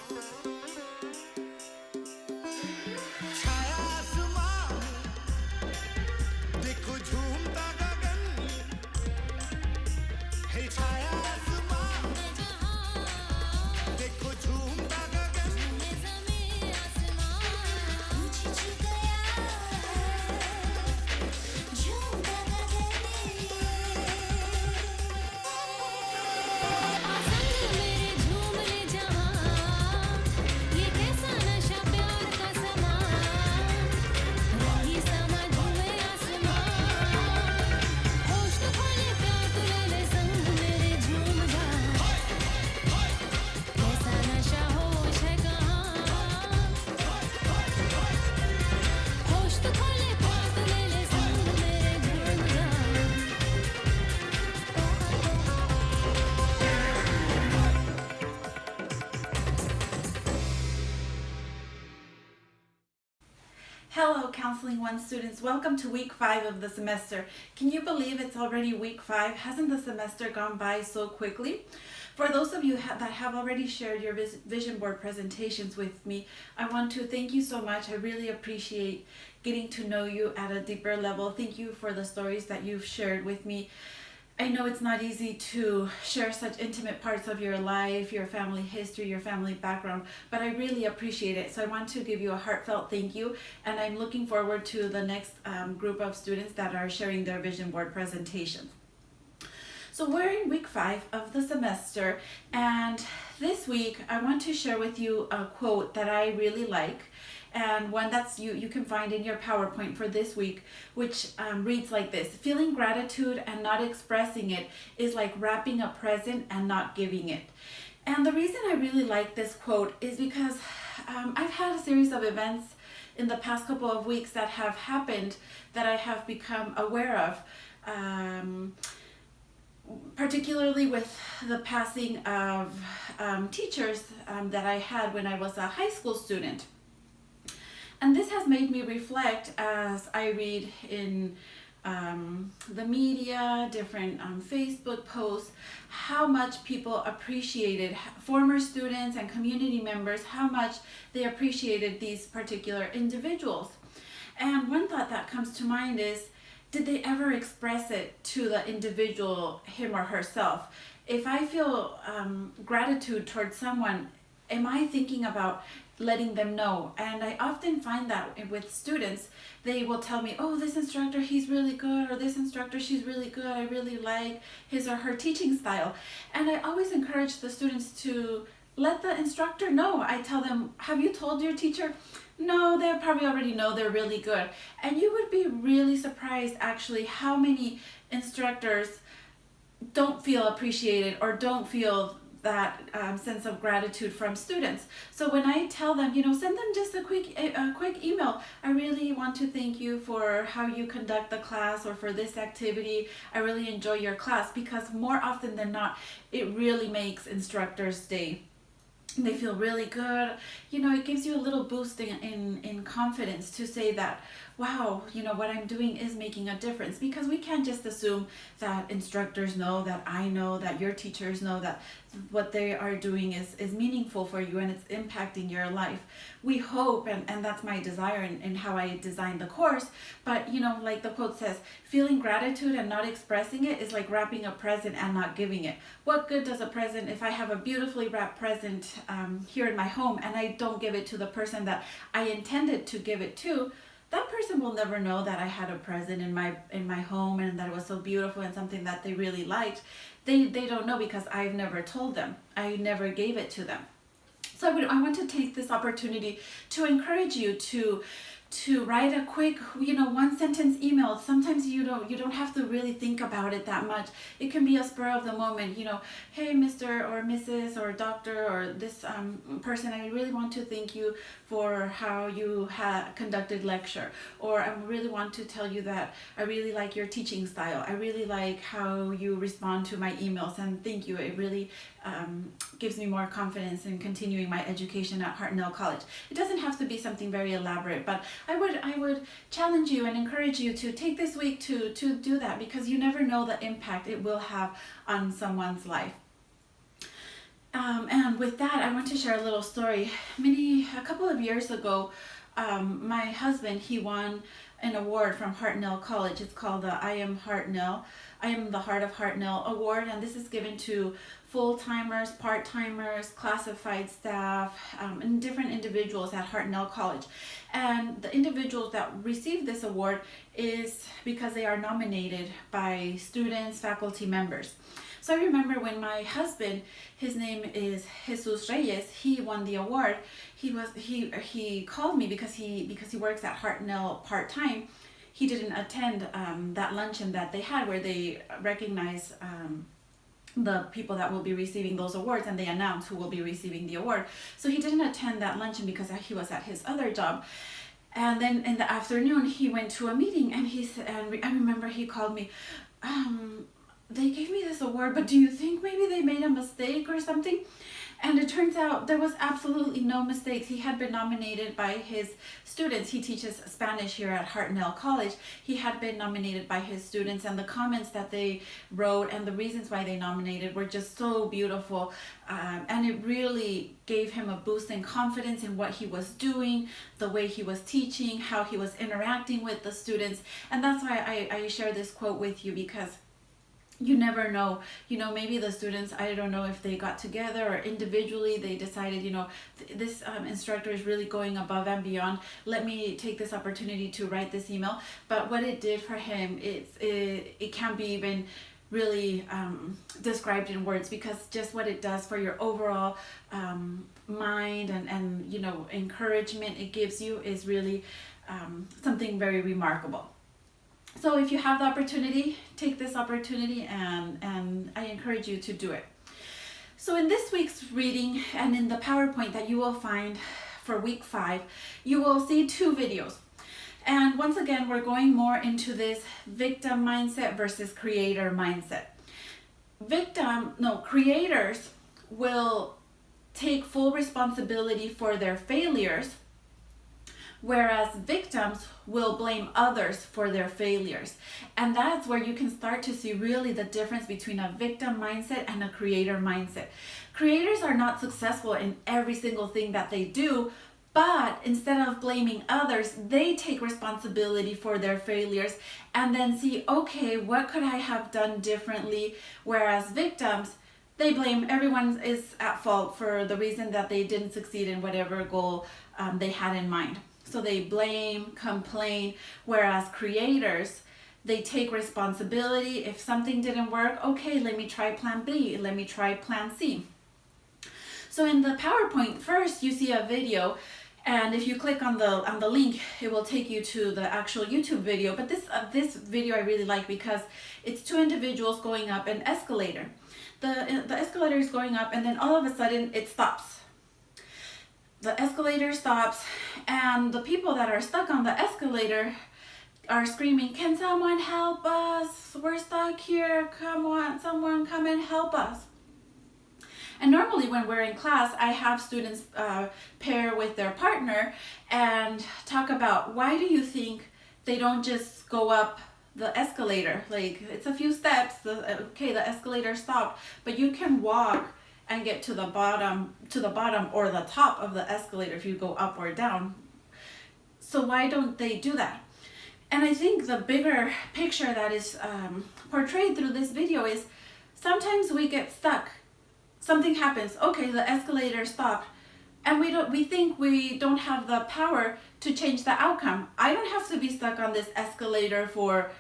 छाया आसमां देखो झूमता गगन है छाया आसमां देखो झूमता गगन Hello, Counseling 1 students. Welcome to week 5 of the semester. Can you believe it's already week 5? Hasn't the semester gone by so quickly? For those of you that have already shared your vision board presentations with me, I want to thank you so much. I really appreciate getting to know you at a deeper level. Thank you for the stories that you've shared with me. I know it's not easy to share such intimate parts of your life, your family history, your family background, but I really appreciate it. So I want to give you a heartfelt thank you, and I'm looking forward to the next group of students that are sharing their vision board presentations. So we're in week 5 of the semester, and this week I want to share with you a quote that I really like, and one that's you can find in your PowerPoint for this week, which reads like this: feeling gratitude and not expressing it is like wrapping a present and not giving it. And the reason I really like this quote is because I've had a series of events in the past couple of weeks that have happened that I have become aware of, particularly with the passing of teachers that I had when I was a high school student. And this has made me reflect as I read in the media, different Facebook posts, how much people appreciated former students and community members, how much they appreciated these particular individuals. And one thought that comes to mind is, did they ever express it to the individual, him or herself? If I feel gratitude towards someone, am I thinking about letting them know? And I often find that with students, they will tell me, oh, this instructor, he's really good, or this instructor, she's really good, I really like his or her teaching style. And I always encourage the students to let the instructor know. I tell them, have you told your teacher? No, they probably already know they're really good. And you would be really surprised actually how many instructors don't feel appreciated or don't feel that sense of gratitude from students. So when I tell them, send them just a quick email. I really want to thank you for how you conduct the class or for this activity. I really enjoy your class, because more often than not, it really makes instructors' day. They feel really good. It gives you a little boost in confidence to say that, wow, what I'm doing is making a difference. Because we can't just assume that instructors know, that I know, that your teachers know that what they are doing is meaningful for you and it's impacting your life. We hope, and that's my desire in how I designed the course, but like the quote says, feeling gratitude and not expressing it is like wrapping a present and not giving it. What good does a present, if I have a beautifully wrapped present here in my home and I don't give it to the person that I intended to give it to? That person will never know that I had a present in my home and that it was so beautiful and something that they really liked. They don't know, because I've never told them. I never gave it to them. So I want to take this opportunity to encourage you to write a quick, one sentence email. Sometimes you don't have to really think about it that much. It can be a spur of the moment, hey, Mr. or Mrs. or Doctor or this person, I really want to thank you for how you conducted lecture. Or I really want to tell you that I really like your teaching style. I really like how you respond to my emails, and thank you. It really gives me more confidence in continuing my education at Hartnell College. It doesn't have to be something very elaborate, but I would challenge you and encourage you to take this week to do that, because you never know the impact it will have on someone's life. And with that, I want to share a little story. A couple of years ago, my husband, he won an award from Hartnell College. It's called the I Am the Heart of Hartnell Award, and this is given to full-timers, part-timers, classified staff, and different individuals at Hartnell College. And the individuals that receive this award is because they are nominated by students, faculty members. So I remember when my husband, his name is Jesus Reyes, he won the award. He called me because he works at Hartnell part-time. He didn't attend that luncheon that they had where they recognize the people that will be receiving those awards, and they announce who will be receiving the award. So he didn't attend that luncheon because he was at his other job. And then in the afternoon, he went to a meeting, and I remember he called me. They gave me this award, but do you think maybe they made a mistake or something? And it turns out there was absolutely no mistakes. He had been nominated by his students. He teaches Spanish here at Hartnell College. He had been nominated by his students, and the comments that they wrote and the reasons why they nominated were just so beautiful. And it really gave him a boost in confidence in what he was doing, the way he was teaching, how he was interacting with the students. And that's why I share this quote with you, because you never know, maybe the students, I don't know if they got together or individually they decided, this instructor is really going above and beyond. Let me take this opportunity to write this email. But what it did for him, it can't be even really described in words, because just what it does for your overall mind and encouragement it gives you is really something very remarkable. So if you have the opportunity, take this opportunity, and I encourage you to do it. So in this week's reading and in the PowerPoint that you will find for week 5, you will see 2 videos. And once again, we're going more into this victim mindset versus creator mindset. Creators will take full responsibility for their failures, whereas victims will blame others for their failures. And that's where you can start to see really the difference between a victim mindset and a creator mindset. Creators are not successful in every single thing that they do, but instead of blaming others, they take responsibility for their failures and then see, okay, what could I have done differently? Whereas victims, they blame everyone is at fault for the reason that they didn't succeed in whatever goal they had in mind. So they blame, complain, whereas creators, they take responsibility. If something didn't work, okay, let me try plan B, let me try plan C. So in the PowerPoint, first you see a video, and if you click on the link, it will take you to the actual YouTube video. But this video I really like because it's 2 individuals going up an escalator. The escalator is going up, and then all of a sudden it stops. The escalator stops, and the people that are stuck on the escalator are screaming, "Can someone help us? We're stuck here. Come on, someone come and help us." And normally when we're in class, I have students pair with their partner and talk about, why do you think they don't just go up the escalator? Like, it's a few steps, the escalator stopped, but you can walk and get to the bottom or the top of the escalator if you go up or down. So why don't they do that? And I think the bigger picture that is portrayed through this video is sometimes we get stuck. Something happens. Okay, the escalator stopped, and we think we don't have the power to change the outcome. I don't have to be stuck on this escalator for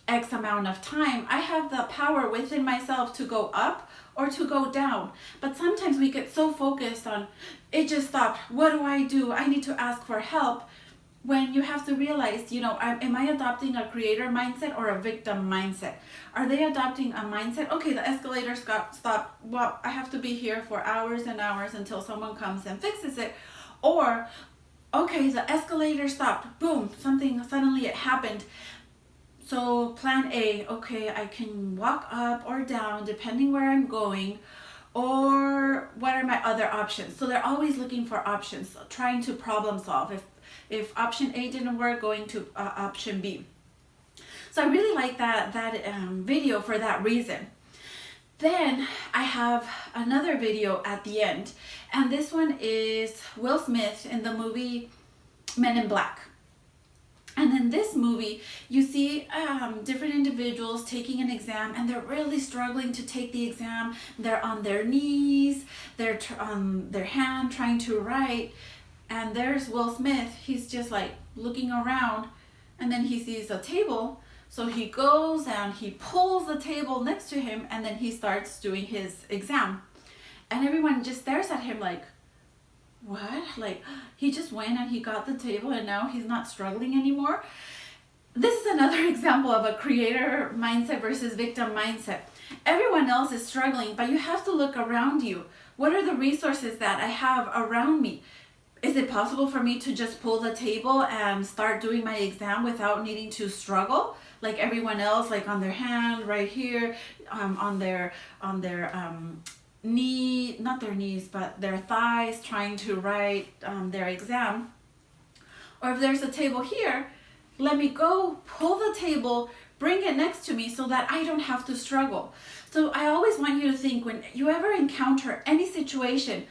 X amount of time. I have the power within myself to go up or to go down. But sometimes we get so focused on, it just stopped. What do? I need to ask for help. When you have to realize, am I adopting a creator mindset or a victim mindset? Are they adopting a mindset? Okay, the escalator stopped. Well, I have to be here for hours and hours until someone comes and fixes it. Or, okay, the escalator stopped. Boom, suddenly it happened. So plan A, okay, I can walk up or down depending where I'm going, or what are my other options? So they're always looking for options, trying to problem solve. If option A didn't work, going to option B. So I really like that video for that reason. Then I have another video at the end, and this one is Will Smith in the movie Men in Black. And in this movie, you see different individuals taking an exam, and they're really struggling to take the exam. They're on their knees, they're on their hand trying to write, and there's Will Smith. He's just like looking around, and then he sees a table. So he goes and he pulls the table next to him, and then he starts doing his exam. And everyone just stares at him like, what? Like, he just went and he got the table and now he's not struggling anymore? This is another example of a creator mindset versus victim mindset. Everyone else is struggling, but you have to look around you. What are the resources that I have around me? Is it possible for me to just pull the table and start doing my exam without needing to struggle like everyone else, like on their hand right here, on their knee, not their knees, but their thighs, trying to write their exam? Or if there's a table here, let me go pull the table, bring it next to me so that I don't have to struggle. So I always want you to think, when you ever encounter any situation,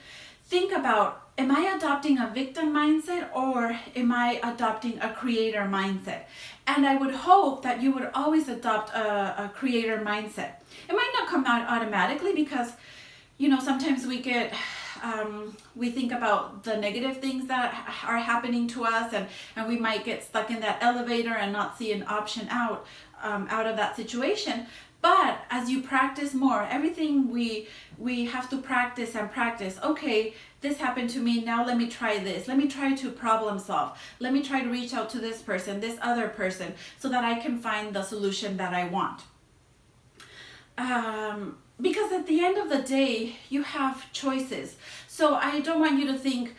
think about, am I adopting a victim mindset or am I adopting a creator mindset? And I would hope that you would always adopt a creator mindset. It might not come out automatically because, you know, sometimes we get, we think about the negative things that are happening to us, and we might get stuck in that elevator and not see an option out of that situation. But as you practice more, everything we have to practice and practice. Okay, this happened to me, now let me try this. Let me try to problem solve. Let me try to reach out to this person, this other person, so that I can find the solution that I want. Because at the end of the day, you have choices. So I don't want you to think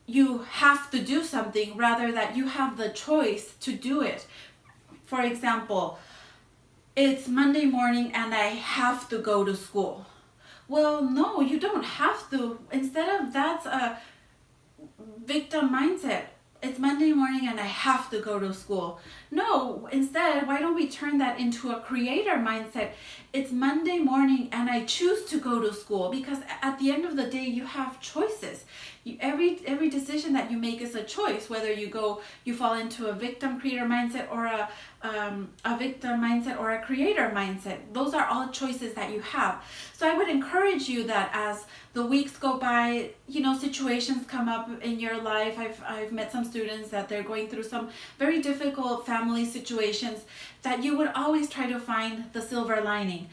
you have to do something, rather that you have the choice to do it. For example, it's Monday morning and I have to go to school. Well, no, you don't have to. Instead of that's a victim mindset. It's Monday morning and I have to go to school. No, instead, why don't we turn that into a creator mindset? It's Monday morning and I choose to go to school, because at the end of the day, you have choices. Every decision that you make is a choice, whether you fall into a victim creator mindset or a victim mindset or a creator mindset. Those are all choices that you have. So I would encourage you that as the weeks go by, you know, situations come up in your life. I've met some students that they're going through some very difficult family situations, that you would always try to find the silver lining.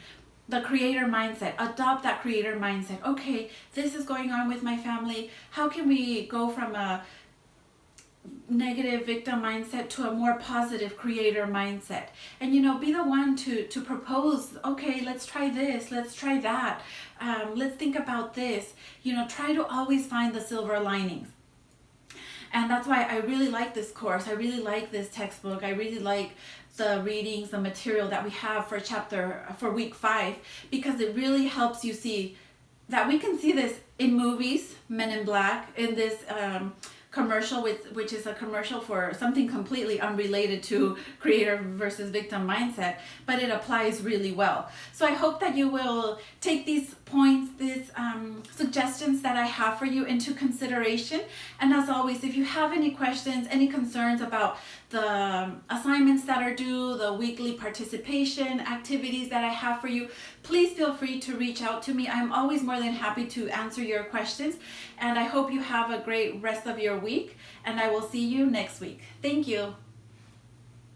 The creator mindset, adopt that creator mindset. Okay, this is going on with my family. How can we go from a negative victim mindset to a more positive creator mindset? And, you know, be the one to propose, okay, let's try this, let's try that. Let's think about this. You know, try to always find the silver linings. And that's why I really like this course. I really like this textbook. I really like the readings, the material that we have for week 5, because it really helps you see that we can see this in movies, Men in Black, in this commercial, which is a commercial for something completely unrelated to creator versus victim mindset, but it applies really well. So I hope that you will take these points, these suggestions that I have for you into consideration. And as always, if you have any questions, any concerns about the assignments that are due, the weekly participation activities that I have for you, please feel free to reach out to me. I'm always more than happy to answer your questions. And I hope you have a great rest of your week, and I will see you next week. Thank you.